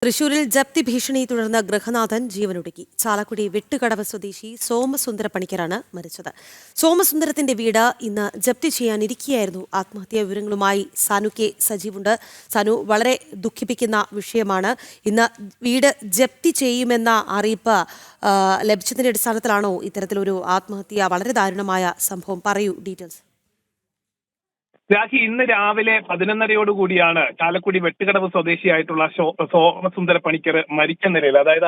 തൃശൂരിൽ ജപ്തി ഭീഷണി തുടർന്ന് ഗൃഹനാഥൻ ജീവനൊടുക്കി. ചാലക്കുടി വെട്ടുകടവ് സ്വദേശി സോമസുന്ദര പണിക്കരാണ് മരിച്ചത്. സോമസുന്ദരത്തിന്റെ വീട് ഇന്ന് ജപ്തി ചെയ്യാനിരിക്കുകയായിരുന്നു. ആത്മഹത്യാ വിവരങ്ങളുമായി സാനു കെ സജീവുണ്ട്. സാനു, വളരെ ദുഃഖിപ്പിക്കുന്ന വിഷയമാണ്. ഇന്ന് വീട് ജപ്തി ചെയ്യുമെന്ന അറിയിപ്പ് ലഭിച്ചതിന്റെ അടിസ്ഥാനത്തിലാണോ ഇത്തരത്തിലൊരു ആത്മഹത്യ? വളരെ ദാരുണമായ സംഭവം. പറയൂ ഡീറ്റെയിൽസ്. രാഖി, ഇന്ന് രാവിലെ 11:30 ചാലക്കുടി വെട്ടുകടവ് സ്വദേശിയായിട്ടുള്ള സോമസുന്ദര പണിക്കർ മരിച്ച നിലയിൽ, അതായത്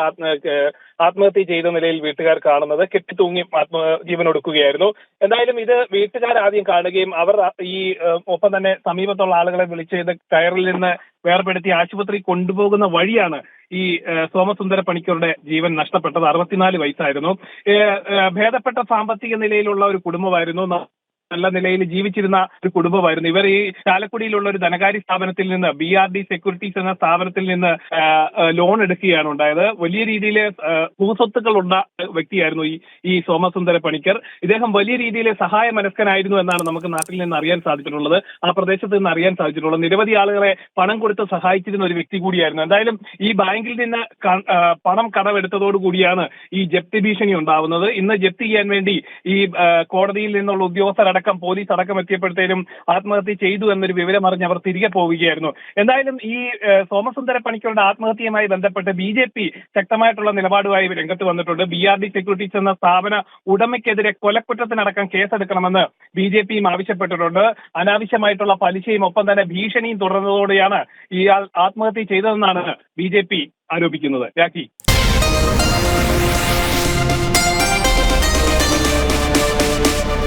ആത്മഹത്യ ചെയ്ത നിലയിൽ വീട്ടുകാർ കാണുന്നത്. കെട്ടിത്തൂങ്ങി ജീവനൊടുക്കുകയായിരുന്നു. എന്തായാലും ഇത് വീട്ടുകാർ ആദ്യം കാണുകയും അവർ ഈ ഒപ്പം തന്നെ സമീപത്തുള്ള ആളുകളെ വിളിച്ച് ഇത് കയറിൽ നിന്ന് വേർപെടുത്തി ആശുപത്രി കൊണ്ടുപോകുന്ന വഴിയാണ് ഈ സോമസുന്ദര പണിക്കരുടെ ജീവൻ നഷ്ടപ്പെട്ടത്. 64 വയസ്സായിരുന്നു. ഭേദപ്പെട്ട സാമ്പത്തിക നിലയിലുള്ള ഒരു കുടുംബമായിരുന്നു. നല്ല നിലയിൽ ജീവിച്ചിരുന്ന ഒരു കുടുംബമായിരുന്നു. ഇവർ ഈ ചാലക്കുടിയിലുള്ള ഒരു ധനകാര്യ സ്ഥാപനത്തിൽ നിന്ന് BRD സെക്യൂരിറ്റീസ് എന്ന സ്ഥാപനത്തിൽ നിന്ന് ലോൺ എടുക്കുകയാണ് ഉണ്ടായത്. വലിയ രീതിയിൽ ഭൂസ്വത്തുക്കളുള്ള വ്യക്തിയായിരുന്നു ഈ സോമസുന്ദര പണിക്കർ. ഇദ്ദേഹം വലിയ രീതിയിൽ സഹായ മനസ്കനായിരുന്നു എന്നാണ് നമുക്ക് നാട്ടിൽ നിന്ന് അറിയാൻ സാധിച്ചിട്ടുള്ളത്. ആ പ്രദേശത്ത് നിന്ന് അറിയാൻ സാധിച്ചിട്ടുള്ളത് നിരവധി ആളുകളെ പണം കൊടുത്ത് സഹായിച്ചിരുന്ന ഒരു വ്യക്തി കൂടിയായിരുന്നു. എന്തായാലും ഈ ബാങ്കിൽ നിന്ന് പണം കടമെടുത്തതോടുകൂടിയാണ് ഈ ജപ്തി ഭീഷണി ഉണ്ടാവുന്നത്. ഇന്ന് ജപ്തി ചെയ്യാൻ വേണ്ടി ഈ കോടതിയിൽ നിന്നുള്ള ഉദ്യോഗസ്ഥരടക്കം പോലീസ് അടക്കം എത്തിയപ്പോഴത്തേനും ആത്മഹത്യ ചെയ്തു എന്നൊരു വിവരം അറിഞ്ഞ് അവർ തിരികെ പോവുകയായിരുന്നു. എന്തായാലും ഈ സോമസുന്ദര പണിക്കരുടെ ആത്മഹത്യയുമായി ബന്ധപ്പെട്ട് BJP ശക്തമായിട്ടുള്ള നിലപാടുമായി രംഗത്ത് വന്നിട്ടുണ്ട്. BRD സെക്യൂരിറ്റീസ് എന്ന സ്ഥാപന ഉടമയ്ക്കെതിരെ കൊലക്കുറ്റത്തിനടക്കം കേസെടുക്കണമെന്ന് BJPയും ആവശ്യപ്പെട്ടിട്ടുണ്ട്. അനാവശ്യമായിട്ടുള്ള പലിശയും ഒപ്പം തന്നെ ഭീഷണിയും തുടർന്നതോടെയാണ് ഇയാൾ ആത്മഹത്യ ചെയ്തതെന്നാണ് BJP ആരോപിക്കുന്നത്. രാഖി.